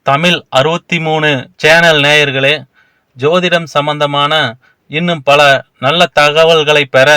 Tamil 63 channel நேயர்களே, ஜோதிடம் சம்பந்தமான இன்னும் பல நல்ல தகவல்களை பெற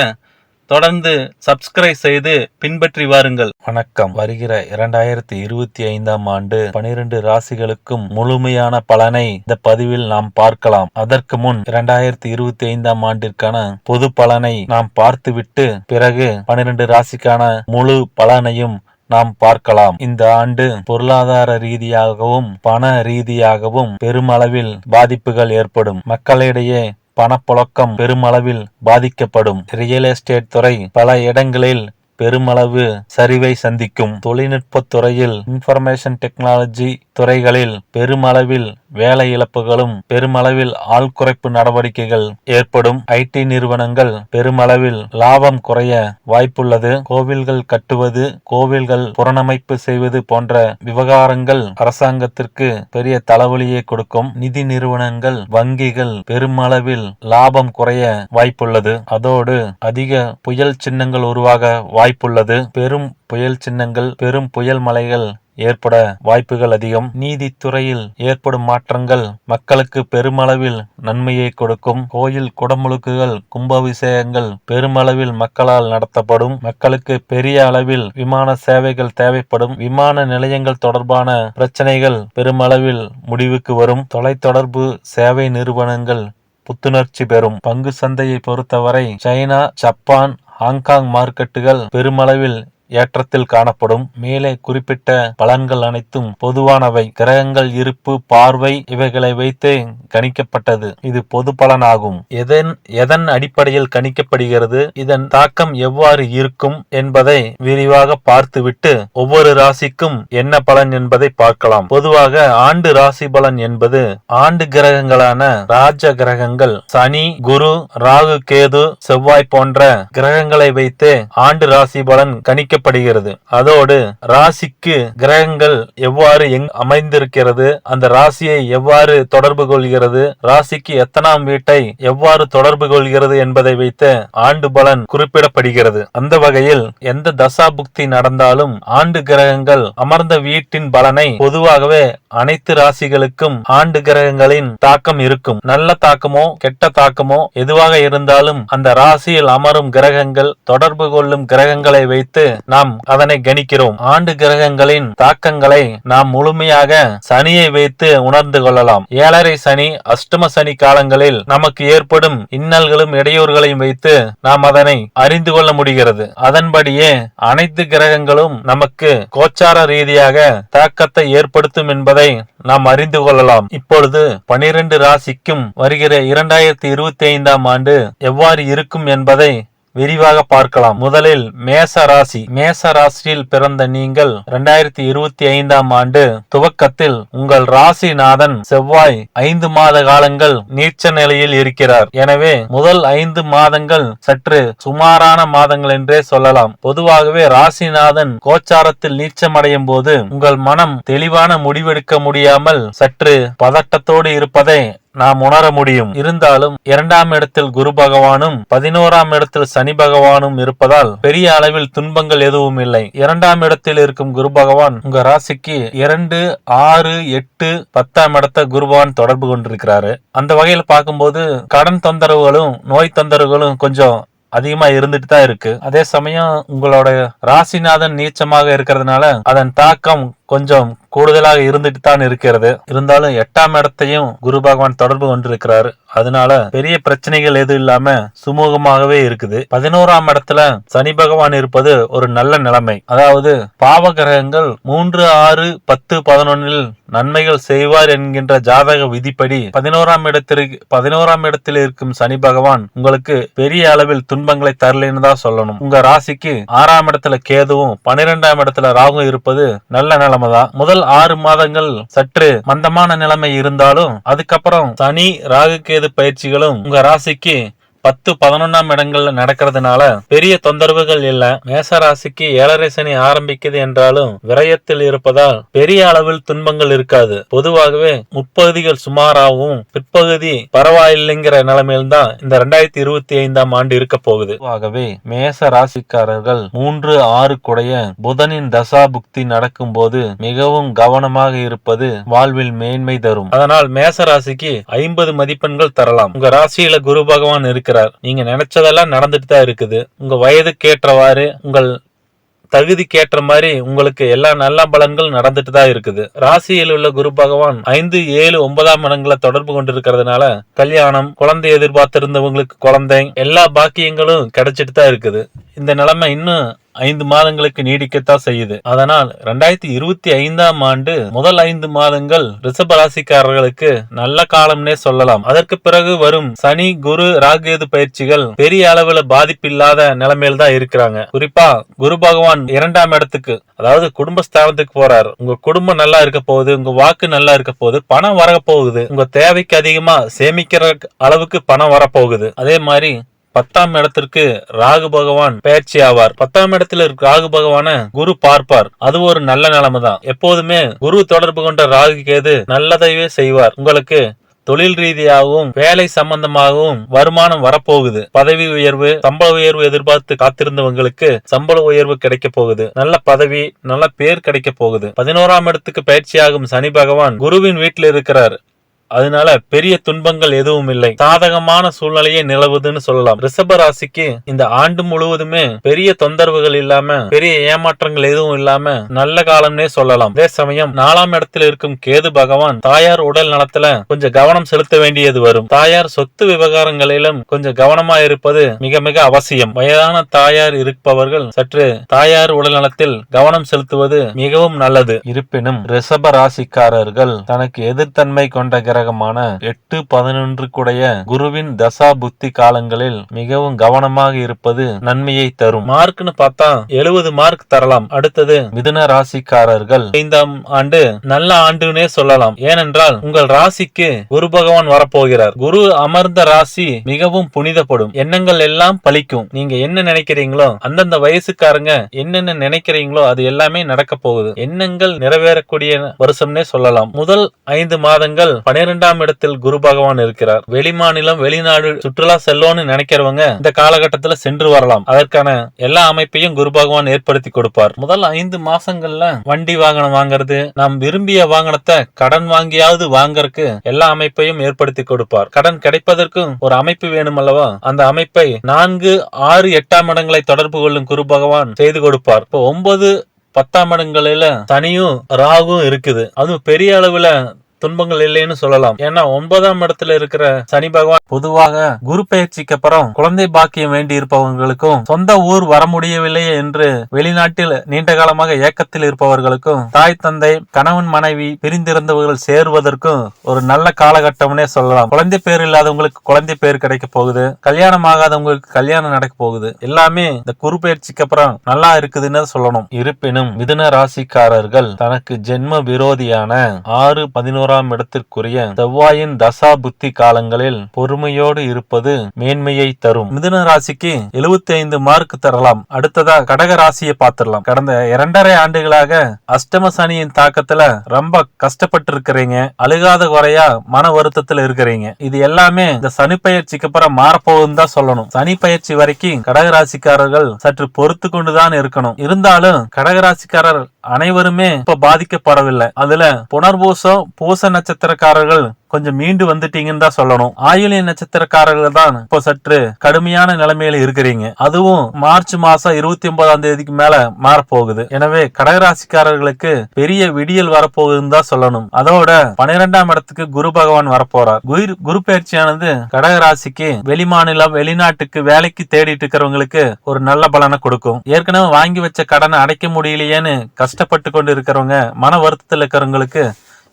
தொடர்ந்து சப்ஸ்கிரைப் செய்து பின்பற்றி வாருங்கள். வணக்கம். வருகிற 2025ஆம் ஆண்டு 12 ராசிகளுக்கும் முழுமையான பலனை இந்த பதிவில் நாம் பார்க்கலாம். அதற்கு முன் 2025ஆம் ஆண்டிற்கான பொது பலனை நாம் பார்த்துவிட்டு பிறகு 12 ராசிக்கான முழு பலனையும் நாம் பார்க்கலாம். இந்த ஆண்டு பொருளாதார ரீதியாகவும் பண ரீதியாகவும் பெருமளவில் பாதிப்புகள் ஏற்படும். மக்களிடையே பணப்புழக்கம் பெருமளவில் பாதிக்கப்படும். ரியல் எஸ்டேட் துறை பல இடங்களில் பெருமளவு சரிவை சந்திக்கும். தொழில்நுட்ப துறையில் இன்ஃபர்மேஷன் டெக்னாலஜி துறைகளில் பெருமளவில் வேலை இழப்புகளும் பெருமளவில் ஆள் குறைப்பு நடவடிக்கைகள் ஏற்படும். ஐடி நிறுவனங்கள் பெருமளவில் லாபம் குறைய வாய்ப்புள்ளது. கோவில்கள் கட்டுவது, கோவில்கள் புனரமைப்பு செய்வது போன்ற விவகாரங்கள் அரசாங்கத்திற்கு பெரிய தலைவலியை கொடுக்கும். நிதி நிறுவனங்கள், வங்கிகள் பெருமளவில் லாபம் குறைய வாய்ப்புள்ளது. அதோடு அதிக புயல் சின்னங்கள் உருவாக வாய்ப்புள்ளது. பெரும் புயல் சின்னங்கள், பெரும் புயல் மலைகள் ஏற்பட வாய்ப்புகள் அதிகம். நீதித்துறையில் ஏற்படும் மாற்றங்கள் மக்களுக்கு பெருமளவில் நன்மையை கொடுக்கும். கோயில் குடமுழுக்குகள், கும்பாபிஷேகங்கள் பெருமளவில் மக்களால் நடத்தப்படும். மக்களுக்கு பெரிய அளவில் விமான சேவைகள் தேவைப்படும். விமான நிலையங்கள் தொடர்பான பிரச்சனைகள் பெருமளவில் முடிவுக்கு வரும். தொலைத்தொடர்பு சேவை நிறுவனங்கள் புத்துணர்ச்சி பெறும். பங்கு சந்தையை பொறுத்தவரை சைனா, ஜப்பான், ஹாங்காங் மார்க்கெட்டுகள் பெருமளவில் ஏற்றத்தில் காணப்படும். மேலே குறிப்பிட்ட பலன்கள் அனைத்தும் பொதுவானவை. கிரகங்கள் இருப்பு, பார்வை இவைகளை வைத்து கணிக்கப்பட்டது. இது பொது பலனாகும். எதன் அடிப்படையில் கணிக்கப்படுகிறது, இதன் தாக்கம் எவ்வாறு இருக்கும் என்பதை விரிவாக பார்த்துவிட்டு ஒவ்வொரு ராசிக்கும் என்ன பலன் என்பதை பார்க்கலாம். பொதுவாக ஆண்டு ராசி பலன் என்பது ஆண்டு கிரகங்களான ராஜ கிரகங்கள் சனி, குரு, ராகு, கேது, செவ்வாய் போன்ற கிரகங்களை வைத்து ஆண்டு ராசி பலன் கணிக்க படுகிறது. அதோடு ராசிக்கு கிரகங்கள் எவ்வாறு அமைந்திருக்கிறது, அந்த ராசியை எவ்வாறு தொடர்பு கொள்கிறது, ராசிக்கு எத்தனாம் வீட்டை எவ்வாறு தொடர்பு கொள்கிறது என்பதை வைத்து ஆண்டு பலன் குறிப்பிடப்படுகிறது. அந்த வகையில் எந்த தசா புக்தி நடந்தாலும் ஆண்டு கிரகங்கள் அமர்ந்த வீட்டின் பலனை பொதுவாகவே அனைத்து ராசிகளுக்கும் ஆண்டு கிரகங்களின் தாக்கம் இருக்கும். நல்ல தாக்கமோ கெட்ட தாக்கமோ எதுவாக இருந்தாலும் அந்த ராசியில் அமரும் கிரகங்கள், தொடர்பு கொள்ளும் கிரகங்களை வைத்து நாம் அதனை கணிக்கிறோம். ஆண்டு கிரகங்களின் தாக்கங்களை நாம் முழுமையாக சனியை வைத்து உணர்ந்து கொள்ளலாம். 7.5 சனி, அஷ்டம சனி காலங்களில் நமக்கு ஏற்படும் இன்னல்களும் இடையூறுகளையும் வைத்து நாம் அதனை அறிந்து கொள்ள முடிகிறது. அதன்படியே அனைத்து கிரகங்களும் நமக்கு கோச்சார ரீதியாக தாக்கத்தை ஏற்படுத்தும் என்பதை நாம் அறிந்து கொள்ளலாம். இப்பொழுது 12 ராசிக்கும் வருகிற 2025ஆம் ஆண்டு எவ்வாறு இருக்கும் என்பதை விரிவாக பார்க்கலாம். முதலில் மேச ராசி. மேச ராசியில் பிறந்த நீங்கள் 2025ஆம் ஆண்டு துவக்கத்தில் உங்கள் ராசிநாதன் செவ்வாய் 5 மாத காலங்கள் நீச்ச நிலையில் இருக்கிறார். எனவே முதல் 5 மாதங்கள் சற்று சுமாரான மாதங்கள் என்றே சொல்லலாம். பொதுவாகவே ராசிநாதன் கோச்சாரத்தில் நீச்சமடையும் போது உங்கள் மனம் தெளிவான முடிவெடுக்க முடியாமல் சற்று பதட்டத்தோடு இருப்பதை நாம் உணர முடியும். இருந்தாலும் 2ஆம் இடத்தில் குரு பகவானும் 11ஆம் இடத்தில் சனி பகவானும் இருப்பதால் பெரிய அளவில் துன்பங்கள் எதுவும் இல்லை. 2ஆம் இடத்தில் இருக்கும் குரு பகவான் உங்க ராசிக்கு 2, 6, 8, 10ஆம் இடத்தை குரு பகவான் தொடர்பு கொண்டிருக்கிறாரு. அந்த வகையில் பார்க்கும்போது கடன் தொந்தரவுகளும் நோய் தொந்தரவுகளும் கொஞ்சம் அதிகமா இருந்துட்டு தான் இருக்கு. அதே சமயம் உங்களோட ராசிநாதன் நீச்சமாக இருக்கிறதுனால அதன் தாக்கம் கொஞ்சம் கூடுதலாக இருந்துட்டு தான் இருக்கிறது. இருந்தாலும் 8ஆம் இடத்தையும் குரு பகவான் தொடர்பு கொண்டிருக்கிறாரு. அதனால பெரிய பிரச்சனைகள் எதுவும் இல்லாம சுமூகமாகவே இருக்குது. 11ஆம் இடத்துல சனி பகவான் இருப்பது ஒரு நல்ல நிலைமை. அதாவது பாவ கிரகங்கள் 3, 6, 10, 11 நன்மைகள் செய்வார் என்கின்ற ஜாதக விதிப்படி 11ஆம் இடத்தில் இருக்கும் சனி பகவான் உங்களுக்கு பெரிய அளவில் துன்பங்களை தரலன்னு தான் சொல்லணும். உங்க ராசிக்கு 6ஆம் இடத்துல கேதுவும் 12ஆம் இடத்துல ராகு இருப்பது நல்ல நிலைமை தான். முதல் 6 மாதங்கள் சற்று மந்தமான நிலைமை இருந்தாலும் அதுக்கப்புறம் சனி, ராகு, கேது பயிற்சிகளும் உங்க ராசிக்கு 10, 11ஆம் இடங்கள்ல நடக்கிறதுனால பெரிய தொந்தரவுகள் இல்ல. மேசராசிக்கு 7.5 சனி ஆரம்பிக்குது என்றாலும் விரயத்தில் இருப்பதால் பெரிய அளவில் துன்பங்கள் இருக்காது. பொதுவாகவே முற்பகுதிகள் சுமாராகவும் பிற்பகுதி பரவாயில்லைங்கிற நிலைமையில் தான் இந்த 2025ஆம் ஆண்டு இருக்க போகுது. பொதுவாகவே மேச ராசிக்காரர்கள் 3, 6 குடைய புதனின் தசா புக்தி நடக்கும் போது மிகவும் கவனமாக இருப்பது வாழ்வில் மேன்மை தரும். அதனால் மேச ராசிக்கு 50 மதிப்பெண்கள் தரலாம். உங்க ராசியில குரு பகவான் இருக்கிறார். நீங்க நினைச்சதெல்லாம் நடந்துட்டு தான் இருக்குது. உங்க வயதுக்கு ஏற்றவாறு உங்கள் தகுதிக்கேற்ற மாதிரி உங்களுக்கு எல்லா நல்ல பலன்கள் நடந்துட்டு தான் இருக்குது. ராசியில் உள்ள குரு பகவான் 5, 7, 9ஆம் இடங்களை தொடர்பு கொண்டிருக்கிறதுனால கல்யாணம், குழந்தை எதிர்பார்த்திருந்தவங்களுக்கு குழந்தை, எல்லா பாக்கியங்களும் கிடைச்சிட்டு தான் இருக்குது. இந்த நிலைமை இன்னும் 5 மாதங்களுக்கு நீடிக்கத்தான் செய்யுது. அதனால் 2025ஆம் ஆண்டு முதல் 5 மாதங்கள் ரிஷப ராசிக்காரர்களுக்கு நல்ல காலம்னே சொல்லலாம். அதற்கு பிறகு வரும் சனி, குரு, ராகு பயிற்சிகள் பெரிய அளவுல பாதிப்பில்லாத நிலைமையில் தான் இருக்கிறாங்க. குறிப்பா குரு பகவான் 2ஆம் இடத்துக்கு, அதாவது குடும்பஸ்தானத்துக்கு போறாரு. உங்க குடும்பம் நல்லா இருக்க போகுது, உங்க வாக்கு நல்லா இருக்க போகுது, பணம் வர போகுது, உங்க தேவைக்கு அதிகமா சேமிக்கிற அளவுக்கு பணம் வரப்போகுது. அதே மாதிரி 10ஆம் இடத்திற்கு ராகு பகவான் பயிற்சி ஆவார். 10ஆம் இடத்துல ராகு பகவான குரு பார்ப்பார். அது ஒரு நல்ல நிலைமை தான். எப்போதுமே குரு தொடர்பு கொண்ட ராகு கேது நல்லதையே செய்வார். உங்களுக்கு தொழில் ரீதியாகவும் வேலை சம்பந்தமாகவும் வருமானம் வரப்போகுது. பதவி உயர்வு, சம்பள உயர்வு எதிர்பார்த்து காத்திருந்தவங்களுக்கு சம்பள உயர்வு கிடைக்க போகுது. நல்ல பதவி, நல்ல பேர் கிடைக்க போகுது. 11ஆம் இடத்துக்கு பயிற்சியாகும் சனி பகவான் குருவின் வீட்டில் இருக்கிறார். அதனால பெரிய துன்பங்கள் எதுவும் இல்லை. சாதகமான சூழ்நிலையே நிலவுதுன்னு சொல்லலாம். ரிஷப ராசிக்கு இந்த ஆண்டு முழுவதுமே பெரிய தொந்தரவுகள் இல்லாம, பெரிய ஏமாற்றங்கள் எதுவும் இல்லாம நல்ல காலம்னே சொல்லலாம். அதே சமயம் 4ஆம் இடத்துல இருக்கும் கேது பகவான் தாயார் உடல் நலத்துல கொஞ்சம் கவனம் செலுத்த வேண்டியது வரும். தாயார் சொத்து விவகாரங்களிலும் கொஞ்சம் கவனமா இருப்பது மிக மிக அவசியம். வயதான தாயார் இருப்பவர்கள் சற்று தாயார் உடல் நலத்தில் கவனம் செலுத்துவது மிகவும் நல்லது. இருப்பினும் ரிஷப ராசிக்காரர்கள் தனக்கு எதிர்த்தன்மை கொண்ட 8, 11 குடைய குருவின் தசா புத்தி காலங்களில் மிகவும் கவனமாக இருப்பது நன்மையை தரும். மார்க்னு பார்த்தா 70 மார்க் தரலாம். அடுத்தது மிதுன ராசிக்காரர்கள் 5ஆம் ஆண்டு நல்ல ஆண்டுனே சொல்லலாம். ஏனென்றால் உங்கள் ராசிக்கு குரு பகவான் வரப்போகிறார். குரு அமர்ந்த ராசி மிகவும் புனிதப்படும். எண்ணங்கள் எல்லாம் பலிக்கும். நீங்க என்ன நினைக்கிறீங்களோ, அந்தந்த வயசுக்காரங்க என்னென்ன நினைக்கிறீங்களோ அது எல்லாமே நடக்க போகுது. எண்ணங்கள் நிறைவேறக்கூடிய வருஷம்னே சொல்லலாம். முதல் 5 மாதங்கள் 12ஆம் இடத்தில் குரு பகவான் இருக்கிறார். வெளிமாநிலம், வெளிநாடு சுற்றுலா செல்லோன்னு நினைக்கிறவங்க இந்த காலகட்டத்துல சென்று வரலாம். அதற்கான எல்லா அமைப்பையும் குரு பகவான் ஏற்படுத்தி கொடுப்பார். முதல் 5 மாசங்கள்ல வண்டி வாகனம் வாங்குறது, நாம் விரும்பிய வாகனத்தை கடன் வாங்கியாவது வாங்கறதுக்கு எல்லா அமைப்பையும் ஏற்படுத்தி கொடுப்பார். கடன் கிடைப்பதற்கும் ஒரு அமைப்பு வேணும் அல்லவா? அந்த அமைப்பை 4, 6, 8ஆம் இடங்களை தொடர்பு கொள்ளும் குரு பகவான் செய்து கொடுப்பார். இப்போ 9, 10ஆம் இடங்களில சனியும் ராகும் இருக்குது. அதுவும் பெரிய அளவுல துன்பங்கள் இல்லைன்னு சொல்லலாம். ஏன்னா 9ஆம் இடத்துல இருக்கிற சனி பகவான் பொதுவாக குரு பயிற்சிக்கு அப்புறம் குழந்தை பாக்கியம் வேண்டி இருப்பவர்களுக்கும், சொந்த ஊர் வர முடியவில்லையே என்று வெளிநாட்டில் நீண்ட காலமாக ஏக்கத்தில் இருப்பவர்களுக்கும், தாய் தந்தை, கணவன் மனைவி பிரிந்திருந்தவர்கள் சேருவதற்கும் ஒரு நல்ல காலகட்டம்னே சொல்லலாம். குழந்தை பேர் இல்லாதவங்களுக்கு குழந்தை பேர் கிடைக்க போகுது. கல்யாணம் ஆகாதவங்களுக்கு கல்யாணம் நடக்க போகுது. எல்லாமே இந்த குரு பயிற்சிக்கு அப்புறம் நல்லா இருக்குதுன்னு சொல்லணும். இருப்பினும் மிதுன ராசிக்காரர்கள் தனக்கு ஜென்ம விரோதியான 6, 11ஆம் இடத்திற்குரிய செவ்வாயின் தசா புத்தி காலங்களில் பொறுமையோடு இருப்பது மேன்மையை தரும். மிதுன ராசிக்கு 75 மார்க் தரலாம். அடுத்ததா கடக ராசியை பார்த்திடலாம். கடந்த 2.5 ஆண்டுகளாக அஷ்டம சனியின் தாக்கத்துல ரொம்ப கஷ்டப்பட்டு இருக்கிறீங்க. அழுகாத குறையா மன வருத்தத்துல இருக்கிறீங்க. இது எல்லாமே இந்த சனி பயிற்சிக்கு அப்புறம் மாறப்போகுதுன்னு தான் சொல்லணும். சனி பயிற்சி வரைக்கும் கடக ராசிக்காரர்கள் சற்று பொறுத்து கொண்டுதான் இருக்கணும். இருந்தாலும் கடக ராசிக்காரர் அனைவருமே இப்ப பாதிக்கப்படவில்லை. அதுல புனர்பூசம், பூச நட்சத்திரக்காரர்கள் கொஞ்சம் மீண்டு வந்துட்டீங்கன்னு தான் சொல்லணும். ஆயில்ய நட்சத்திரக்காரர்கள் தான் இப்போ சற்று கடுமையான நிலைமையில இருக்கிறீங்க. அதுவும் மார்ச் மாசம் 29ஆம் தேதிக்கு மேல மாறப்போகுது. எனவே கடகராசிக்காரர்களுக்கு பெரிய விடியல் வரப்போகுதுன்னு தான் சொல்லணும். அதோட 12ஆம் இடத்துக்கு குரு பகவான் வரப்போறார். குரு பயிற்சியானது கடகராசிக்கு வெளிமாநிலம், வெளிநாட்டுக்கு வேலைக்கு தேடிட்டு இருக்கிறவங்களுக்கு ஒரு நல்ல பலனை கொடுக்கும். ஏற்கனவே வாங்கி வச்ச கடனை அடைக்க முடியலையேன்னு கஷ்டப்பட்டு கொண்டு இருக்கிறவங்க, மன வருத்தத்தில் இருக்கிறவங்களுக்கு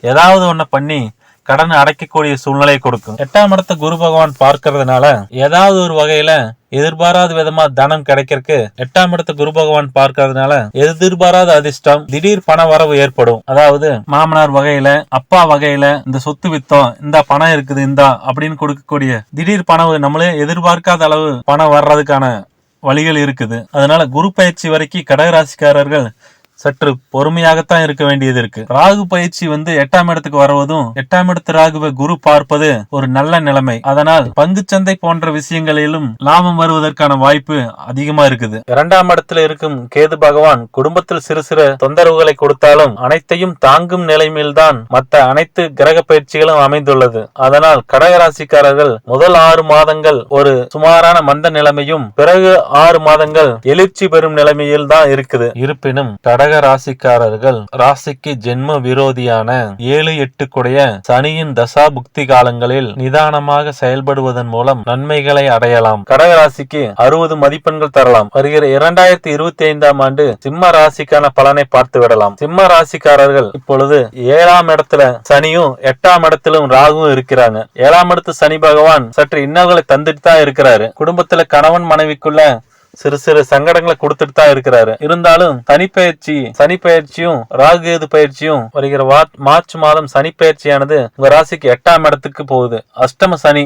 ஏதாவது ஒண்ணு பண்ணி கடன் அடைக்கக்கூடிய சூழ்நிலை கொடுக்கும். 8ஆம் இடத்தை குரு பகவான் பார்க்கறதுனால ஏதாவது ஒரு வகையில எதிர்பாராத விதமா தனம் கிடைக்கிறதுக்கு 8ஆம் இடத்தை குரு பகவான் பார்க்கறதுனால எதிர்பாராத அதிர்ஷ்டம், திடீர் பண வரவு ஏற்படும். அதாவது மாமனார் வகையில, அப்பா வகையில இந்த சொத்து வித்தம், இந்த பணம் இருக்குது இந்தா அப்படின்னு கொடுக்கக்கூடிய திடீர் பணம், நம்மளே எதிர்பார்க்காத அளவு பணம் வர்றதுக்கான வழிகள் இருக்குது. அதனால குரு பயிற்சி வரைக்கும் கடகராசிக்காரர்கள் சற்று பொறுமையாகத்தான் இருக்க வேண்டியது இருக்கு. ராகு பயிற்சி 8ஆம் இடத்துக்கு வருவதும் 8ஆம் இடத்து ராகுவை குரு பார்ப்பது ஒரு நல்ல நிலைமை. அதனால் பங்குச்சந்தை போன்ற விஷயங்களிலும் லாபம் வருவதற்கான வாய்ப்பு அதிகமா இருக்குது. 2ஆம் இடத்துல இருக்கும் கேது பகவான் குடும்பத்தில் சிறு சிறு தொந்தரவுகளை கொடுத்தாலும் அனைத்தையும் தாங்கும் நிலைமையில்தான் மற்ற அனைத்து கிரக பயிற்சிகளும் அமைந்துள்ளது. அதனால் கடகராசிக்காரர்கள் முதல் 6 மாதங்கள் ஒரு சுமாரான மந்த நிலைமையும், பிறகு 6 மாதங்கள் எழுச்சி பெறும் நிலைமையில் தான் இருக்குது. இருப்பினும் ராசிக்காரர்கள் ராசிக்கு ஜென்ம விரோதியான 7-8 கூடிய சனியின் தசா புக்தி காலங்களில் நிதானமாக செயல்படுவதன் மூலம் நன்மைகளை அடையலாம். கடகராசிக்கு 60 மதிப்பெண்கள் தரலாம். வருகிற 2025ஆம் ஆண்டு சிம்ம ராசிக்கான பலனை பார்த்து விடலாம். சிம்ம ராசிக்காரர்கள் இப்பொழுது 7ஆம் இடத்துல சனியும் 8ஆம் இடத்திலும் ராகுவும் இருக்கிறாங்க. 7ஆம் இடத்து சனி பகவான் சற்று இன்னல்களை தந்துட்டு தான் இருக்கிறாரு. குடும்பத்துல கணவன் மனைவிக்குள்ள சிறு சிறு சங்கடங்களை கொடுத்துட்டு தான் இருக்கிறாரு. இருந்தாலும் சனி பயிற்சியும் ராகு கேது பயிற்சியும் வருகிற மார்ச் மாதம் சனி பயிற்சியானது உங்க ராசிக்கு 8ஆம் இடத்துக்கு போகுது. அஷ்டம சனி,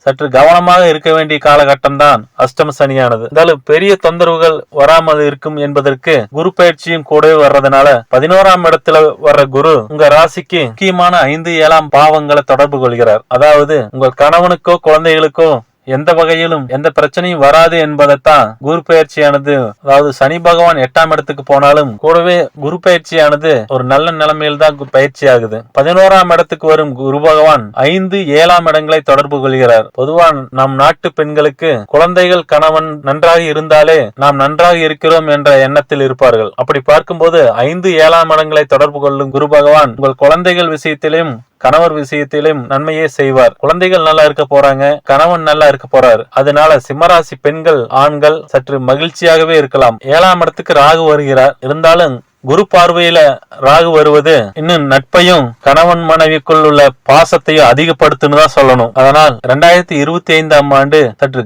சற்று கவனமாக இருக்க வேண்டிய காலகட்டம் தான் அஷ்டம சனியானது. இருந்தாலும் பெரிய தொந்தரவுகள் வராமல் இருக்கும் என்பதற்கு குரு பயிற்சியும் கூடவே வர்றதுனால 11ஆம் இடத்துல வர்ற குரு உங்க ராசிக்கு முக்கியமான 5-7ஆம் பாவங்களை தொடர்பு கொள்கிறார். அதாவது உங்கள் கணவனுக்கோ குழந்தைகளுக்கோ எந்த வகையிலும் எந்த பிரச்சனையும் வராது என்பதைத்தான் குரு பயிற்சியானது, அதாவது சனி பகவான் 8ஆம் இடத்துக்கு போனாலும் கூடவே குரு பயிற்சியானது ஒரு நல்ல நிலைமையில் தான் பயிற்சி ஆகுது. 11ஆம் இடத்துக்கு வரும் குரு பகவான் 5-7ஆம் இடங்களை தொடர்பு கொள்கிறார். பொதுவா நம் நாட்டு பெண்களுக்கு குழந்தைகள் கணவன் நன்றாக இருந்தாலே நாம் நன்றாக இருக்கிறோம் என்ற எண்ணத்தில் இருப்பார்கள். அப்படி பார்க்கும்போது 5-7ஆம் இடங்களை தொடர்பு கொள்ளும் குரு பகவான் உங்கள் குழந்தைகள் விஷயத்திலும் கணவர் விஷயத்திலும் நன்மையே செய்வார். குழந்தைகள் நல்லா இருக்க போறாங்க, கணவன் நல்லா இருக்க போறாரு. அதனால சிம்மராசி பெண்கள் ஆண்கள் சற்று மகிழ்ச்சியாகவே இருக்கலாம். 7ஆம் இடத்துக்கு ராகு வருகிறார். இருந்தாலும் குரு பார்வையில ராகு வருவது இன்னும் நட்பையும் கணவன் மனைவிக்குள் உள்ள பாசத்தையும் அதிகப்படுத்துன்னு தான் சொல்லணும். அதனால் 2025ஆம் ஆண்டு சற்று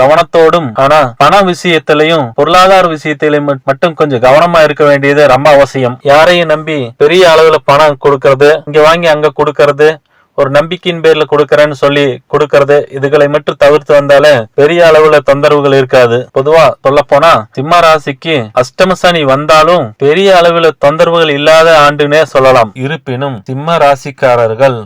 கவனத்தோடும் ஆனா பண விஷயத்திலையும் பொருளாதார விஷயத்திலையும் மட்டும் கொஞ்சம் கவனமா இருக்க வேண்டியது ரொம்ப அவசியம். யாரையும் நம்பி பெரிய அளவுல பணம் கொடுக்கறது, இங்க வாங்கி அங்க கொடுக்கறது, ஒரு நம்பிக்கையின் பேர்ல கொடுக்கறேன்னு சொல்லி கொடுக்கறது, இதுகளை மட்டும் தவிர்த்து வந்தாலே பெரிய அளவுல தொந்தரவுகள் இருக்காது. பொதுவா சொல்ல போனா சிம்ம ராசிக்கு அஷ்டம சனி வந்தாலும் பெரிய அளவுல தொந்தரவுகள் இல்லாத ஆண்டுனே சொல்லலாம். இருப்பினும் சிம்ம ராசிக்காரர்கள்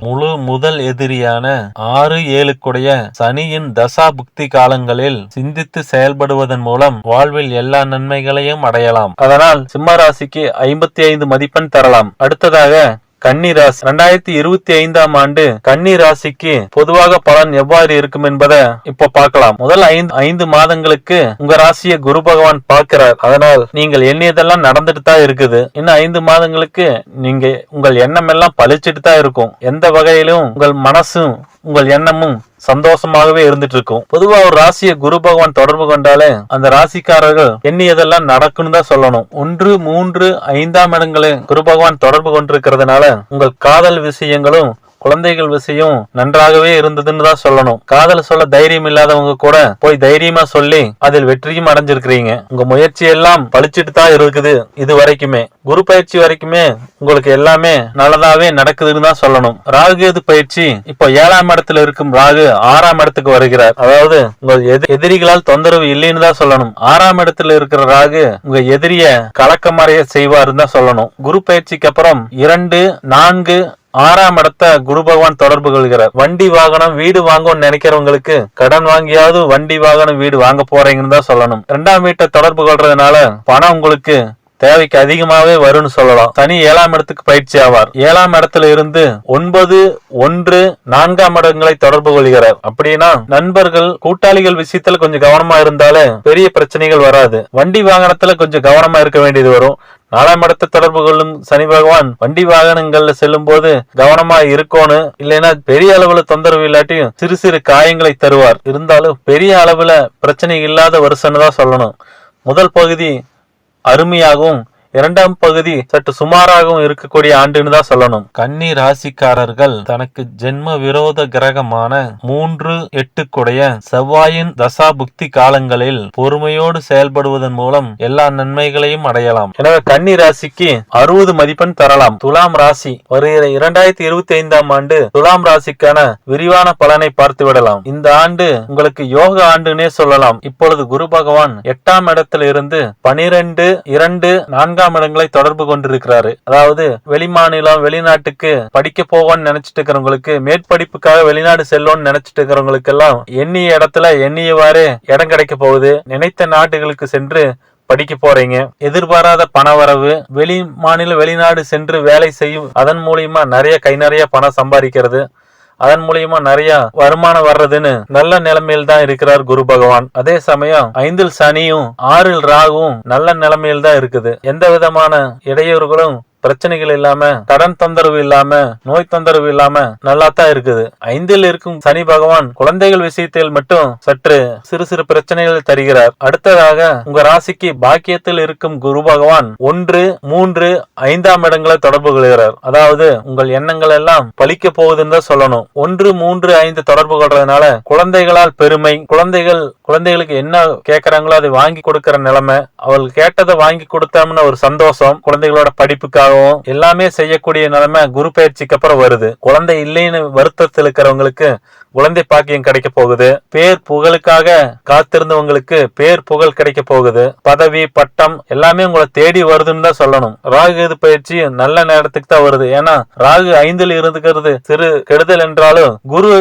முதல் எதிரியான 6-7 கூடிய சனியின் தசா புக்தி காலங்களில் சிந்தித்து செயல்படுவதன் மூலம் வாழ்வில் எல்லா நன்மைகளையும் அடையலாம். அதனால் சிம்ம ராசிக்கு 55 மதிப்பெண் தரலாம். அடுத்ததாக கன்னிராசி 2025ஆம் ஆண்டு கன்னி ராசிக்கு பொதுவாக பலன் எவ்வாறு இருக்கும் என்பதை இப்ப பார்க்கலாம். முதல் 5 மாதங்களுக்கு உங்க ராசியை குரு பகவான் பார்க்கிறார். அதனால் நீங்கள் எண்ணியதெல்லாம் நடந்துட்டு தான் இருக்குது. இன்னும் 5 மாதங்களுக்கு நீங்க உங்கள் எண்ணம் எல்லாம் பழிச்சிட்டு தான் இருக்கும். எந்த வகையிலும் உங்கள் மனசும் உங்கள் எண்ணமும் சந்தோஷமாகவே இருந்துட்டு இருக்கும். பொதுவா ஒரு ராசியை குரு பகவான் தொடர்பு கொண்டாலே அந்த ராசிக்காரர்கள் எண்ணியதெல்லாம் நடக்குன்னு தான் சொல்லணும். 1, 3, 5ஆம் இடங்களை குரு பகவான் தொடர்பு கொண்டிருக்கிறதுனால உங்கள் காதல் விஷயங்களும் குழந்தைகள் விஷயம் நன்றாகவே இருந்ததுன்னு தான் சொல்லணும். காதல் சொல்ல தைரியம் இல்லாதவங்க கூட போய் தைரியமா சொல்லி அதில் வெற்றியும் அடைஞ்சிருக்கிறீங்க. உங்க முயற்சி எல்லாம் பழிச்சிட்டு தான் இருக்குது. இது வரைக்குமே குரு பயிற்சி வரைக்குமே உங்களுக்கு எல்லாமே நல்லதாவே நடக்குதுன்னு தான் சொல்லணும். ராகு கேது பயிற்சி இப்போ 7ஆம் இடத்துல இருக்கும் ராகு 6ஆம் இடத்துக்கு வருகிறார். அதாவது உங்கள் எதிரிகளால் தொந்தரவு இல்லைன்னு தான் சொல்லணும். 6ஆம் இடத்துல இருக்கிற ராகு உங்க எதிரிய கலக்கமறைய செய்வாருன்னு தான் சொல்லணும். குரு பயிற்சிக்கு அப்புறம் 2, 4, 6ஆம் இடத்தை குரு பகவான் தொடர்பு கொள்கிறார். வண்டி வாகனம் வீடு வாங்கணும்னு நினைக்கிறவங்களுக்கு கடன் வாங்கியாவது வண்டி வாகனம் வீடு வாங்க போறீங்கன்னு தான் சொல்லணும். 2ஆம் வீட்டை தொடர்பு கொள்றதுனால பணம் உங்களுக்கு தேவைக்கு அதிகமாவே வரும்னு சொல்லலாம். சனி 7ஆம் இடத்துக்கு பயிற்சி ஆவார். 7ஆம் இடத்துல இருந்து 9, 1, 4ஆம் இடங்களை தொடர்பு கொள்கிறார். அப்படின்னா நண்பர்கள் கூட்டாளிகள் விஷயத்துல கொஞ்சம் கவனமா இருந்தாலே பெரிய பிரச்சனைகள் வராது. வண்டி வாகனத்துல கொஞ்சம் கவனமா இருக்க வேண்டியது வரும். 4ஆம் இடத்தை தொடர்பு கொள்ளும் சனி பகவான் வண்டி வாகனங்கள்ல செல்லும் போது கவனமா இருக்கணும். இல்லைன்னா பெரிய அளவுல தொந்தரவு இல்லாட்டியும் சிறு சிறு காயங்களை தருவார். இருந்தாலும் பெரிய அளவுல பிரச்சனை இல்லாத வருஷம்னு தான் சொல்லணும். முதல் பகுதி அருமையாகவும் இரண்டாம் பகுதி சற்று சுமாராகவும் இருக்கக்கூடிய ஆண்டுன்னு தான் சொல்லணும். கன்னி ராசிக்காரர்கள் தனக்கு ஜென்ம விரோத கிரகமான 3-8 குடைய செவ்வாயின் தசா புக்தி காலங்களில் பொறுமையோடு செயல்படுவதன் மூலம் எல்லா நன்மைகளையும் அடையலாம். எனவே கன்னி ராசிக்கு 60 மதிப்பெண் தரலாம். துலாம் ராசி வருகிற 2025ஆம் ஆண்டு துலாம் ராசிக்கான விரிவான பலனை பார்த்து விடலாம். இந்த ஆண்டு உங்களுக்கு யோக ஆண்டுன்னே சொல்லலாம். இப்பொழுது குரு பகவான் 8ஆம் இடத்தில் இருந்து 12, 2, 4ஆம் இடங்களை தொடர்பு கொண்டிருக்கிறாரு. அதாவது வெளிமாநிலம் வெளிநாட்டுக்கு படிக்க போவோன்னு நினைச்சிட்டு இருக்கிறவங்களுக்கு, மேற்படிப்புக்காக வெளிநாடு செல்லும்னு நினைச்சிட்டு இருக்கிறவங்களுக்கு எல்லாம் எண்ணிய இடத்துல எண்ணியவாறு இடம் கிடைக்க போகுது. நினைத்த நாட்டுகளுக்கு சென்று படிக்க போறீங்க. எதிர்பாராத பணவரவு, வெளி மாநில வெளிநாடு சென்று வேலை செய்யும், அதன் மூலியமா நிறைய பணம் சம்பாதிக்கிறது, அதன் மூலியமா நிறைய வருமானம் வர்றதுன்னு நல்ல நிலைமையில் தான் இருக்கிறார் குரு பகவான். அதே சமயம் 5ல் சனியும் 6ல் ராகுவும் நல்ல நிலைமையில் தான் இருக்குது. எந்த விதமான இடையூறுகளும் பிரச்சனைகள் இல்லாம, கடன் தொந்தரவு இல்லாம, நோய் தொந்தரவு இல்லாம நல்லா தான் இருக்குது. 5ல் இருக்கும் சனி பகவான் குழந்தைகள் விஷயத்தில் மட்டும் சற்று சிறு பிரச்சனைகள் தருகிறார். அடுத்ததாக உங்க ராசிக்கு பாக்கியத்தில் இருக்கும் குரு பகவான் 1, 3, 5ஆம் இடங்களை தொடர்பு கொள்கிறார். அதாவது உங்கள் எண்ணங்கள் எல்லாம் பலிக்க போகுதுன்னு தான் சொல்லணும். 1, 3, 5 தொடர்பு கொள்றதுனால குழந்தைகளால் பெருமை, குழந்தைகளுக்கு என்ன கேட்கறாங்களோ அதை வாங்கி கொடுக்கிற நிலைமை, அவள் கேட்டதை வாங்கி கொடுத்தோம்னு ஒரு சந்தோஷம், குழந்தைகளோட படிப்புக்காக எல்லாமே செய்யக்கூடிய நிலைமை குரு பயிற்சிக்கு அப்புறம் வருது. குழந்தை இல்லைன்னு வருத்தத்தில் இருக்கிறவங்களுக்கு குழந்தை பாக்கியம் கிடைக்க போகுது. பேர் புகழுக்காக காத்திருந்தவங்களுக்கு பேர் புகழ் கிடைக்க போகுது. பதவி பட்டம் எல்லாமே உங்களை தேடி வருதுன்னு தான் சொல்லணும். ராகு பயிற்சி நல்ல நேரத்துக்கு தான் வருது. ஏன்னா ராகு 5ல் இருந்துக்கிறது சிறு கெடுதல் என்றாலும் குரு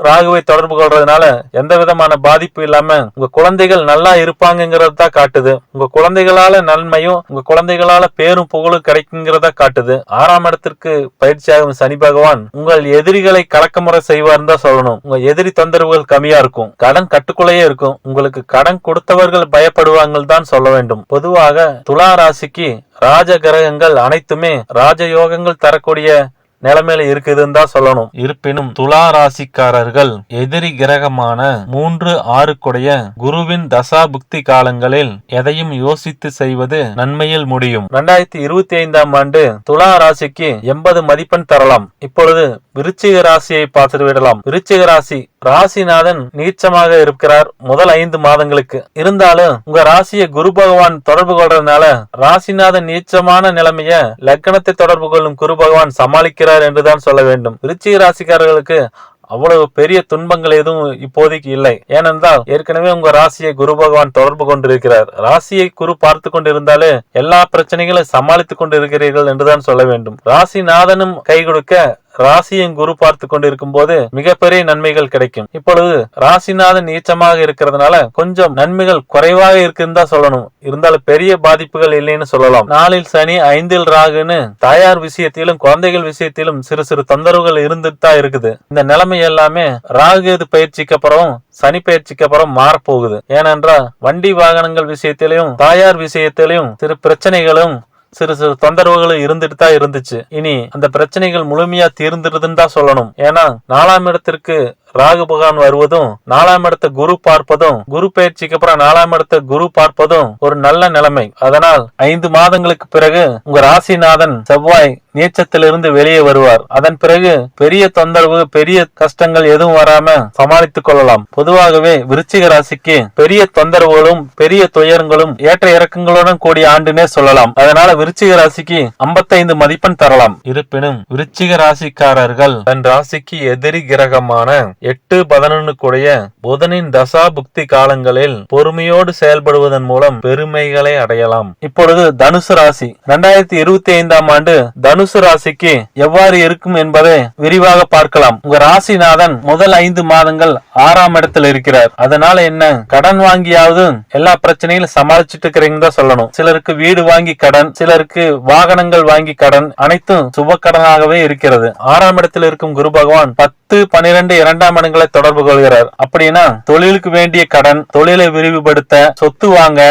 ராகுவை தொடர்பு கொள்றதுனால எந்த விதமான பாதிப்பு இல்லாம உங்க குழந்தைகள் நல்லா இருப்பாங்கிறது தான் காட்டுது. உங்க குழந்தைகளால நன்மையும் உங்க குழந்தைகளால பேரும் புகழும் கிடைக்குங்கிறத காட்டுது. 6ஆம் இடத்திற்கு பயிற்சியாகும் சனி பகவான் உங்கள் எதிரிகளை கலக்கமுறை செய்வார்னு தான் சொல்லணும். உங்க எதிரி தொந்தரவுகள் கம்மியா இருக்கும். கடன் கட்டுக்குள்ளேயே இருக்கும். உங்களுக்கு கடன் கொடுத்தவர்கள் பயப்படுவாங்க தான் சொல்ல வேண்டும். பொதுவாக துலா ராசிக்கு ராஜ கிரகங்கள் அனைத்துமே ராஜயோகங்கள் தரக்கூடிய நிலைமையில இருக்குதுன்னு தான் சொல்லணும். இருப்பினும் துலா ராசிக்காரர்கள் எதிரி கிரகமான 3-6 குடைய குருவின் தசா புக்தி காலங்களில் எதையும் யோசித்து செய்வது நன்மையில் முடியும். 2025ஆம் ஆண்டு துலா ராசிக்கு 80 மதிப்பெண் தரலாம். இப்பொழுது விருச்சிக ராசியை பார்த்து விடலாம். விருச்சிக ராசி ராசிநாதன் நீச்சமாக இருக்கிறார் முதல் 5 மாதங்களுக்கு. இருந்தாலும் உங்க ராசியை குரு பகவான் தொடர்பு கொள்றதுனால ராசிநாதன் நீச்சமான நிலைமைய லக்னத்தை தொடர்பு கொள்ளும் குரு பகவான் சமாளிக்கிறார் என்றுதான் சொல்ல வேண்டும். விருச்சிக ராசிக்காரர்களுக்கு அவ்வளவு பெரிய துன்பங்கள் எதுவும் இப்போதைக்கு இல்லை. ஏனென்றால் ஏற்கனவே உங்க ராசியை குரு பகவான் தொடர்பு கொண்டிருக்கிறார். ராசியை குரு பார்த்து கொண்டிருந்தாலே எல்லா பிரச்சனைகளும் சமாளித்துக் கொண்டிருக்கிறீர்கள் என்றுதான் சொல்ல வேண்டும். ராசிநாதனும் கை கொடுக்க ராசியின் குரு பார்த்து கொண்டிருக்கும் போது மிகப்பெரிய நன்மைகள் கிடைக்கும். இப்பொழுது ராசிநாதன் நீச்சமாக இருக்கிறதுனால கொஞ்சம் நன்மைகள் குறைவாக இருக்குன்னு தான் சொல்லணும். இருந்தாலும் பெரிய பாதிப்புகள் இல்லைன்னு சொல்லலாம். 4ல் சனி 5ல் ராகுன்னு தாயார் விஷயத்திலும் குழந்தைகள் விஷயத்திலும் சிறு தொந்தரவுகள் இருந்துட்டு தான் இருக்குது. இந்த நிலைமை எல்லாமே ராகு பயிற்சிக்கு அப்புறம் சனி பயிற்சிக்கு அப்புறம் மாறப்போகுது. ஏனென்றால் வண்டி வாகனங்கள் விஷயத்திலையும் தாயார் விஷயத்திலையும் சிறு பிரச்சனைகளும் சிறு தொந்தரவுகளும் இருந்துட்டு தான் இருந்துச்சு. இனி அந்த பிரச்சனைகள் முழுமையா தீர்ந்துருதுன்னு தான் சொல்லணும். ஏன்னா 4ஆம் இடத்திற்கு ராகு பகவான் வருவதும் 4ஆம் இடத்தை குரு பார்ப்பதும், குரு பயிற்சிக்கு அப்புறம் 4ஆம் இடத்தை குரு பார்ப்பதும் ஒரு நல்ல நிலைமை. அதனால் 5 மாதங்களுக்கு பிறகு உங்க ராசிநாதன் செவ்வாய் நீச்சத்திலிருந்து வெளியே வருவார். அதன் பிறகு பெரிய தொந்தரவு பெரிய கஷ்டங்கள் எதுவும் வராம சமாளித்துக் கொள்ளலாம். பொதுவாகவே விருச்சிக ராசிக்கு பெரிய தொந்தரவுகளும் பெரிய துயரங்களும் ஏற்ற இறக்கங்களுடன் கூடிய ஆண்டுனே சொல்லலாம். அதனால விருச்சிக ராசிக்கு 55 மதிப்பெண் தரலாம். இருப்பினும் விருச்சிக ராசிக்காரர்கள் தன் ராசிக்கு எதிரி கிரகமான 8-11 கூடிய புதனின் தசா புக்தி காலங்களில் பொறுமையோடு செயல்படுவதன் மூலம் பெருமைகளை அடையலாம். இப்பொழுது தனுசு ராசி 2025ஆம் ஆண்டு தனுசு ராசிக்கு எவ்வாறு இருக்கும் என்பதை விரிவாக பார்க்கலாம். உங்க ராசிநாதன் முதல் 5 மாதங்கள் 6ஆம் இடத்தில் இருக்கிறார். அதனால என்ன, கடன் வாங்கியாவது எல்லா பிரச்சனைகளும் சமாளிச்சுட்டு இருக்கிறீங்க தான் சொல்லணும். சிலருக்கு வீடு வாங்கி கடன், சிலருக்கு வாகனங்கள் வாங்கி கடன், அனைத்தும் சுப கடனாகவே இருக்கிறது. 6ஆம் இடத்தில் இருக்கும் குரு பகவான் 10, 12, 2ஆம் இடங்களை தொடர்பு கொள்கிறார். அப்படின்னா தொழிலுக்கு வேண்டிய கடன், தொழிலை விரிவுபடுத்த, சொத்து வாங்க,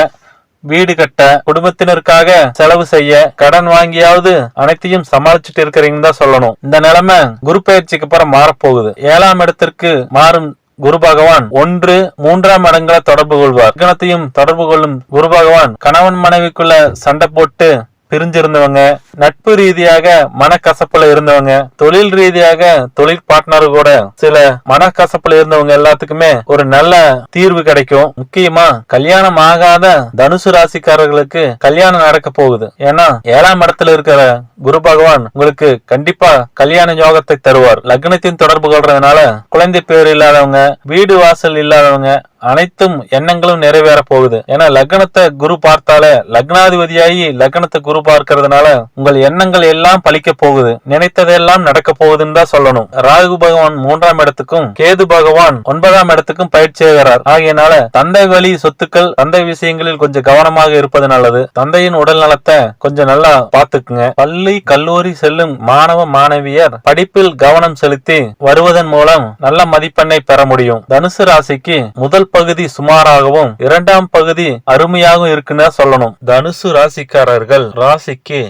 வீடு கட்ட, குடும்பத்தினருக்காக செலவு செய்ய, கடன் வாங்கியாவது அனைத்தையும் சமாளிச்சுட்டு இருக்கிறீங்கன்னு தான் சொல்லணும். இந்த நிலைமை குரு பயிற்சிக்கு அப்புறம் மாறப்போகுது. 7ஆம் இடத்திற்கு மாறும் குரு பகவான் 1, 3ஆம் இடங்களை தொடர்பு கொள்வார். லக்னத்தையும் தொடர்பு கொள்ளும் குரு பகவான் கணவன் மனைவிக்குள்ள சண்டை போட்டு பிரிஞ்சிருந்தவங்க, நட்பு ரீதியாக மனக்கசப்புல இருந்தவங்க, தொழில் ரீதியாக தொழில் பார்ட்னர் கூட சில மனக்கசப்புல இருந்தவங்க எல்லாத்துக்குமே ஒரு நல்ல தீர்வு கிடைக்கும். முக்கியமா கல்யாணம் ஆகாத தனுசு ராசிக்காரர்களுக்கு கல்யாணம் நடக்க போகுது. ஏன்னா 7ஆம் இடத்துல இருக்கிற குரு பகவான் உங்களுக்கு கண்டிப்பா கல்யாண யோகத்தை தருவார். லக்னத்தின் தொடர்பு கொள்றதுனால குழந்தை பேர் இல்லாதவங்க, வீடு வாசல் இல்லாதவங்க அனைத்தும் எண்ணங்களும் நிறைவேற போகுது. ஏன்னா லக்னத்தை குரு பார்த்தாலே, லக்னாதிபதியாகி லக்னத்தை குரு பார்க்கறதுனால உங்கள் எண்ணங்கள் எல்லாம் பலிக்க போகுது, நினைத்ததெல்லாம் நடக்க போகுதுன்னு தான் சொல்லணும். ராகு பகவான் 3ஆம் இடத்துக்கும் கேது பகவான் 9ஆம் இடத்துக்கும் பயிற்சி செய்கிறார். ஆகையினால தந்தை வழி சொத்துக்கள், தந்தை விஷயங்களில் கொஞ்சம் கவனமாக இருப்பது நல்லது. தந்தையின் உடல் நலத்தை கொஞ்சம் நல்லா பாத்துக்குங்க. பள்ளி கல்லூரி செல்லும் மாணவ மாணவியர் படிப்பில் கவனம் செலுத்தி வருவதன் மூலம் நல்ல மதிப்பெண்ணை பெற முடியும். தனுசு ராசிக்கு முதல் பகுதி சுமாராகவும் 2ஆம் பகுதி அருமையாகவும் இருக்குன்னு சொல்லணும். தனுசு ராசிக்காரர்கள் ராசிக்கு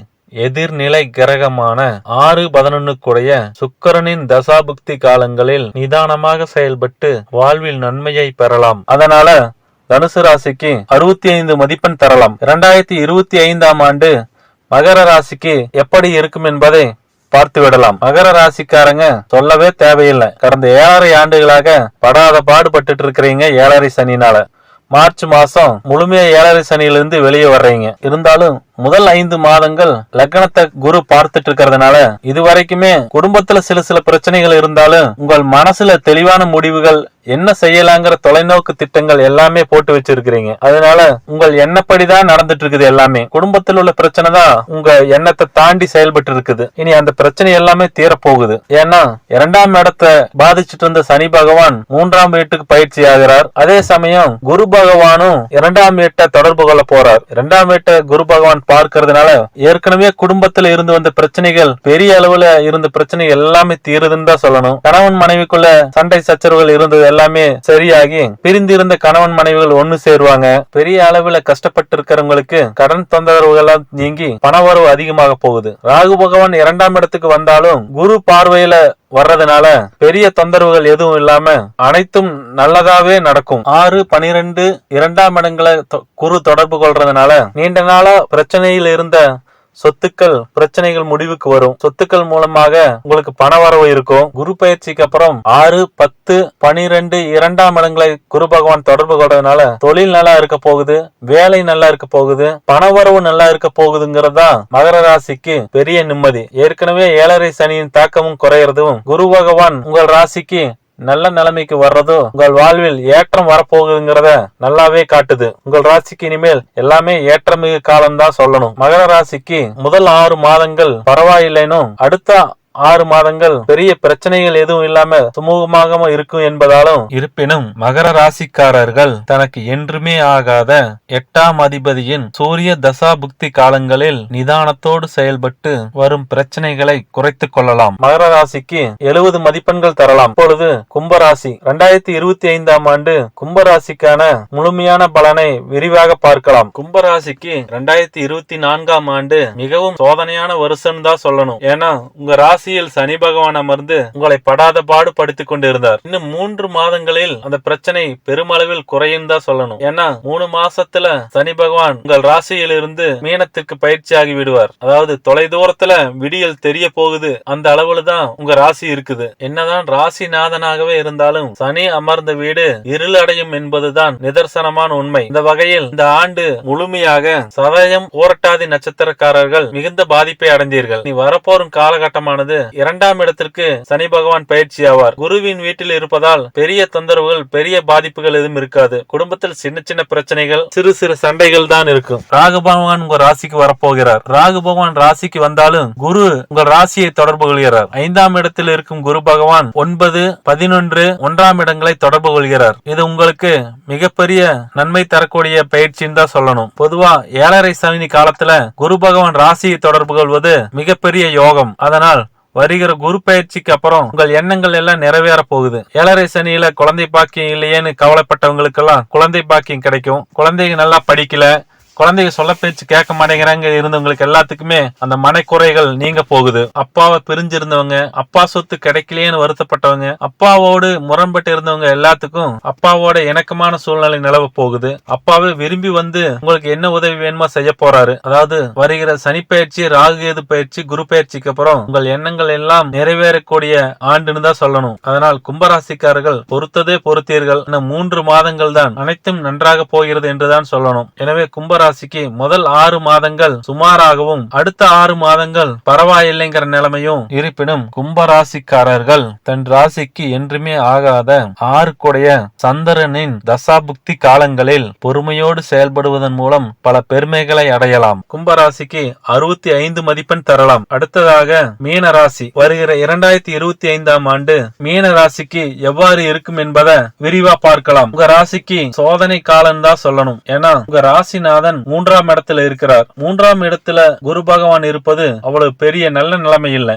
எதிர்நிலை கிரகமான 6-11 கூடைய சுக்கிரனின் தசாபுக்தி காலங்களில் நிதானமாக செயல்பட்டு வாழ்வில் நன்மையை பெறலாம். அதனால தனுசு ராசிக்கு 65 மதிப்பெண் தரலாம். 2025ஆம் ஆண்டு மகர ராசிக்கு எப்படி இருக்கும் என்பதை பார்த்து விடலாம். மகர ராசிக்காரங்க சொல்லவே தேவையில்லை. கடந்த 7.5 ஆண்டுகளாக படாத பாடுபட்டு இருக்கிறீங்க 7.5 சனினால. மார்ச் மாசம் முழுமையா 7.5 சனியிலிருந்து வெளியே வர்றீங்க. இருந்தாலும் முதல் 5 மாதங்கள் லக்னத்தை குரு பார்த்துட்டு இருக்கிறதுனால இதுவரைக்குமே குடும்பத்துல சில பிரச்சனைகள் இருந்தாலும் உங்கள் மனசுல தெளிவான முடிவுகள், என்ன செய்யலாங்கிற தொலைநோக்கு திட்டங்கள் எல்லாமே போட்டு வச்சிருக்கிறீங்க. அதனால உங்கள் எண்ணப்படிதான் நடந்துட்டு இருக்குது. எல்லாமே குடும்பத்தில் உள்ள பிரச்சனை தான் உங்க எண்ணத்தை தாண்டி செயல்பட்டு இருக்குது. இனி அந்த பிரச்சனை எல்லாமே தீரப்போகுது. ஏன்னா 2ஆம் இடத்தை பாதிச்சுட்டு இருந்த சனி பகவான் 3ஆம் வீட்டுக்கு பயிற்சி ஆகிறார். அதே சமயம் குரு பகவானும் 2ஆம் வீட்டை தொடர்பு கொள்ள போறார். 2ஆம் வீட்டை குரு பகவான் பார்க்கறதுனால ஏற்கனவே குடும்பத்துல இருந்து வந்த பிரச்சனைகள், பெரிய அளவுல இருந்த பிரச்சனைகள் எல்லாமே தீருதுன்னு தான் சொல்லணும். கணவன் மனைவிக்குள்ள சண்டை சச்சரவுகள் இருந்தது எல்லாமே சரியாகி பிரிந்திருந்த கணவன் மனைவிகள் ஒண்ணு சேருவாங்க. பெரிய அளவுல கஷ்டப்பட்டு இருக்கிறவங்களுக்கு கடன் தொந்தரவுகள் நீங்கி பணவரவு அதிகமாக போகுது. ராகு பகவான் 2ஆம் இடத்துக்கு வந்தாலும் குரு பார்வையில வர்றதுனால பெரிய தொந்தரவுகள் எதுவும் இல்லாம அனைத்தும் நல்லதாவே நடக்கும். 6-12 2ஆம் இடங்களை குரு தொடர்பு கொள்றதுனால நீண்ட நாளா பிரச்சனையில் இருந்த சொத்துக்கள் பிரச்சனைகள் முடிவுக்கு வரும். சொத்துக்கள் மூலமாக உங்களுக்கு பண வரவு இருக்கும். குரு பயிற்சிக்கு அப்புறம் 6-10-12 2ஆம் இடங்களை குரு பகவான் தொடர்பு கொள்றதுனால தொழில் நல்லா இருக்க போகுது, வேலை நல்லா இருக்க போகுது, பண வரவு நல்லா இருக்க போகுதுங்கிறதா மகர ராசிக்கு பெரிய நிம்மதி. ஏற்கனவே 7.5 சனியின் தாக்கமும் குறையறதும் குரு பகவான் உங்கள் ராசிக்கு நல்ல நிலைமைக்கு வர்றதோ உங்கள் வாழ்வில் ஏற்றம் வரப்போகுதுங்கிறத நல்லாவே காட்டுது. உங்கள் ராசிக்கு இனிமேல் எல்லாமே ஏற்றமிகு காலம் தான் சொல்லணும். மகர ராசிக்கு முதல் 6 மாதங்கள் பரவாயில்லைனும் அடுத்த 6 மாதங்கள் பெரிய பிரச்சனைகள் எதுவும் இல்லாம சுமூகமாக இருக்கும் என்பதாலும், இருப்பினும் மகர ராசிக்காரர்கள் தனக்கு என்றுமே ஆகாத 8ஆம் அதிபதியின் சூரிய தசா புக்தி காலங்களில் நிதானத்தோடு செயல்பட்டு வரும் பிரச்சனைகளை குறைத்துக் கொள்ளலாம். மகர ராசிக்கு 70 மதிப்பெண்கள் தரலாம். இப்பொழுது கும்பராசி 2025ஆம் ஆண்டு கும்பராசிக்கான முழுமையான பலனை விரிவாக பார்க்கலாம். கும்பராசிக்கு 2024ஆம் ஆண்டு மிகவும் சோதனையான வருஷம் தான் சொல்லணும். ஏன்னா உங்க ராசி சனி பகவான் அமர்ந்து உங்களை படாத பாடு படுத்திக் கொண்டு இருந்தார். இன்னும் 3 மாதங்களில் அந்த பிரச்சனை பெருமளவில் குறையும் தான் சொல்லணும். ஏன்னா 3 மாசத்துல சனி பகவான் உங்கள் ராசியில் இருந்து மீனத்திற்கு பயிற்சி ஆகி விடுவார். அதாவது தொலை தூரத்துல விடியல் தெரிய போகுது, அந்த அளவுல தான் உங்க ராசி இருக்குது. என்னதான் ராசி நாதனாகவே இருந்தாலும் சனி அமர்ந்த வீடு இருள் அடையும் என்பதுதான் நிதர்சனமான உண்மை. இந்த வகையில் இந்த ஆண்டு முழுமையாக சதயம் போராட்டாதி நட்சத்திரக்காரர்கள் மிகுந்த பாதிப்பை அடைந்தீர்கள். நீ வரப்போறும் காலகட்டமானது 2ஆம் இடத்திற்கு சனி பகவான் பயிற்சி ஆவார். குருவின் வீட்டில் இருப்பதால் பெரிய தொந்தரவுகள், பெரிய பாதிப்புகள் எதுவும் இருக்காது. குடும்பத்தில் சின்ன சின்ன பிரச்சனைகள், சிறு சிறு சண்டைகள் தான் இருக்கும். ராகு பகவான் உங்க ராசிக்கு வரப்போகிறார். ராகு பகவான் ராசிக்கு வந்தாலும் குரு உங்கள் ராசியை தொடர்பு கொள்கிறார். 5ஆம் இடத்தில் இருக்கும் குரு பகவான் 9-11 1ஆம் இடங்களை தொடர்பு கொள்கிறார். இது உங்களுக்கு மிகப்பெரிய நன்மை தரக்கூடிய பயிற்சின்னு தான் சொல்லணும். பொதுவா 7.5 சனி காலத்துல குரு பகவான் ராசியை தொடர்பு கொள்வது மிகப்பெரிய யோகம். அதனால் வருகிற குரு பயிற்சிக்கு அப்புறம் உங்கள் எண்ணங்கள் எல்லாம் நிறைவேற போகுது. 7.5 சனியில குழந்தை பாக்கியம் இல்லையேன்னு கவலைப்பட்டவங்களுக்கு எல்லாம் குழந்தை பாக்கியம் கிடைக்கும். குழந்தைங்க நல்லா படிக்கல, குழந்தைங்க சொல்ல பேச்சு கேட்க மாட்டேங்கிறாங்க இருந்தவங்களுக்கு எல்லாத்துக்குமே அந்த மனக்குறைகள் நீங்க போகுது. அப்பாவை பிரிஞ்சிருந்தவங்க, அப்பா சொத்து கிடைக்கலையேன்னு வருத்தப்பட்டவங்க, அப்பாவோடு முரண்பட்டு இருந்தவங்க எல்லாத்துக்கும் அப்பாவோட இணக்கமான சூழ்நிலை நிலவ போகுது. அப்பாவே விரும்பி வந்து உங்களுக்கு என்ன உதவி வேணுமோ செய்ய போறாரு. அதாவது வருகிற சனி பயிற்சி, ராகு கேது பயிற்சி, குரு பயிற்சிக்கு அப்புறம் உங்கள் எண்ணங்கள் எல்லாம் நிறைவேறக்கூடிய ஆண்டுன்னு தான் சொல்லணும். அதனால் கும்பராசிக்காரர்கள் பொறுத்ததே பொறுத்தீர்கள். இன்னும் 3 மாதங்கள் தான் அனைத்தும் நன்றாக போகிறது என்றுதான் சொல்லணும். எனவே கும்பராசிக்கு முதல் 6 மாதங்கள் சுமாராகவும் அடுத்த 6 மாதங்கள் பரவாயில்லைங்கிற நிலைமையும் இருப்பினும் கும்பராசிக்காரர்கள் தன் ராசிக்கு என்றுமே ஆகாத 6 கூடைய சந்திரனின் தசாபுக்தி காலங்களில் பொறுமையோடு செயல்படுவதன் மூலம் பல பெருமைகளை அடையலாம். கும்பராசிக்கு 65 மதிப்பெண் தரலாம். அடுத்ததாக மீன ராசி வருகிற 2025ஆம் ஆண்டு மீன ராசிக்கு எவ்வாறு இருக்கும் என்பதை விரிவா பார்க்கலாம். உங்க ராசிக்கு சோதனை காலம் தான் சொல்லணும். ஏன்னா உங்க ராசிநாதன் 3ஆம் இடத்துல இருக்கிறார். 3ஆம் இடத்துல குரு பகவான் இருப்பது அவ்வளவு பெரிய நல்ல நிலைமை இல்லை.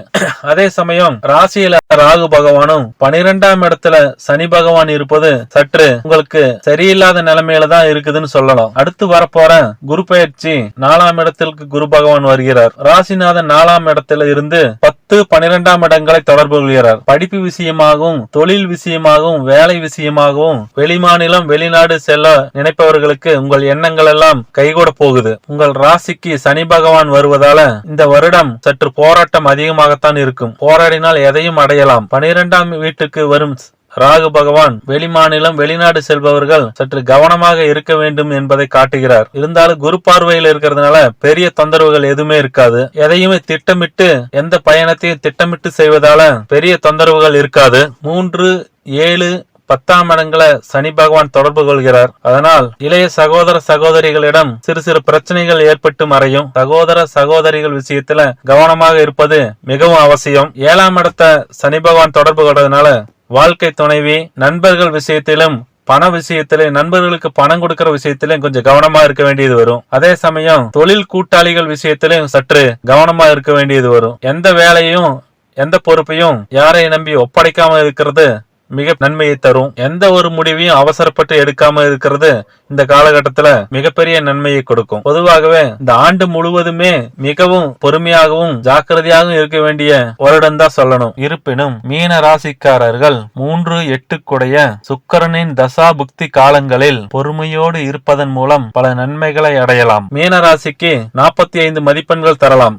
அதே சமயம் ராசியில ராகு பகவானும் 12ஆம் இடத்துல சனி பகவான் இருப்பது சற்று உங்களுக்கு சரியில்லாத நிலைமையில தான் இருக்குதுன்னு சொல்லலாம். அடுத்து வரப்போற குரு பயிற்சி 4ஆம் இடத்திற்கு குரு பகவான் வருகிறார். ராசிநாதன் 4ஆம் இடத்துல இருந்து 10, 12ஆம் இடங்களை தொடர்பு கொள்கிறார். படிப்பு விஷயமாகவும், தொழில் விஷயமாகவும், வேலை விஷயமாகவும் வெளிமாநிலம், வெளிநாடு செல்ல நினைப்பவர்களுக்கு உங்கள் எண்ணங்கள் எல்லாம் கைகூட போகுது. உங்கள் ராசிக்கு சனி பகவான் வருவதால இந்த வருடம் சற்று போராட்டம் அதிகமாகத்தான் இருக்கும். போராடினால் எதையும் அடையலாம். 12ஆம் வீட்டுக்கு வரும் ராகு பகவான் வெளிமாநிலம், வெளிநாடு செல்பவர்கள் சற்று கவனமாக இருக்க வேண்டும் என்பதை காட்டுகிறார். இருந்தாலும் குரு பார்வையில் இருக்கிறதுனால பெரிய தொந்தரவுகள் எதுவுமே இருக்காது. எதையுமே திட்டமிட்டு எந்த பயணத்தையும் திட்டமிட்டு செய்வதால பெரிய தொந்தரவுகள் இருக்காது. 3, 7, 10ஆம் இடங்களை சனி பகவான் தொடர்பு கொள்கிறார். அதனால் இளைய சகோதர சகோதரிகளிடம் சிறு சிறு பிரச்சனைகள் ஏற்பட்டு மறையும். சகோதர சகோதரிகள் விஷயத்துல கவனமாக இருப்பது மிகவும் அவசியம். 7ஆம் இடத்தை சனி பகவான் தொடர்பு கொள்றதுனால வாழ்க்கை துணைவி, நண்பர்கள் விஷயத்திலும், பண விஷயத்திலே, நண்பர்களுக்கு பணம் கொடுக்கிற விஷயத்திலும் கொஞ்சம் கவனமா இருக்க வேண்டியது வரும். அதே சமயம் தொழில் கூட்டாளிகள் விஷயத்திலும் சற்று கவனமா இருக்க வேண்டியது வரும். எந்த வேலையும் எந்த பொறுப்பையும் யாரை நம்பி ஒப்படைக்காம இருக்கிறது மிக நன்மையை தரும். எந்த ஒரு முடிவையும் அவசரப்பட்டு எடுக்காம இருக்கிறது இந்த காலகட்டத்துல மிகப்பெரிய நன்மையை கொடுக்கும். பொதுவாகவே இந்த ஆண்டு முழுவதுமே மிகவும் பொறுமையாகவும் ஜாக்கிரதையாகவும் இருக்க வேண்டிய வருடம் தான் சொல்லணும். இருப்பினும் மீன ராசிக்காரர்கள் 3, 8 கூடைய சுக்கிரனின் தசா புக்தி காலங்களில் பொறுமையோடு இருப்பதன் மூலம் பல நன்மைகளை அடையலாம். மீன ராசிக்கு 45 மதிப்பெண்கள் தரலாம்.